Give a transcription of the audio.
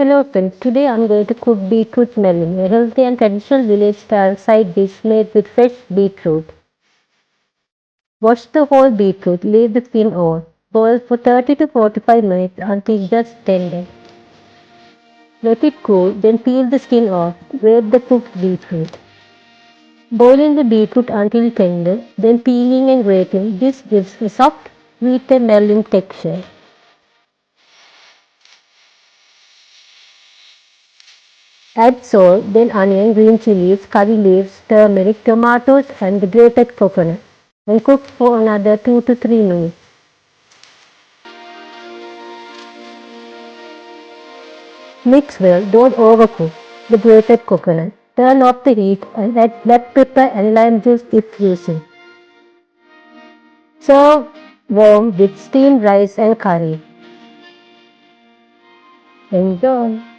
Hello friends, today I'm going to cook Beetroot Mallum, a healthy and traditional village style side dish made with fresh beetroot. Wash the whole beetroot, leave the skin on. Boil for 30 to 45 minutes until just tender. Let it cool, then peel the skin off. Grate the cooked beetroot. Boiling the beetroot until tender, then peeling and grating. This gives a soft, sweet and melting texture. Add salt, then onion, green chilies, curry leaves, turmeric, tomatoes and the grated coconut. And cook for another 2 to 3 minutes. Mix well, don't overcook the grated coconut. Turn off the heat and add black pepper and lime juice if using. Serve warm with steamed rice and curry. Enjoy!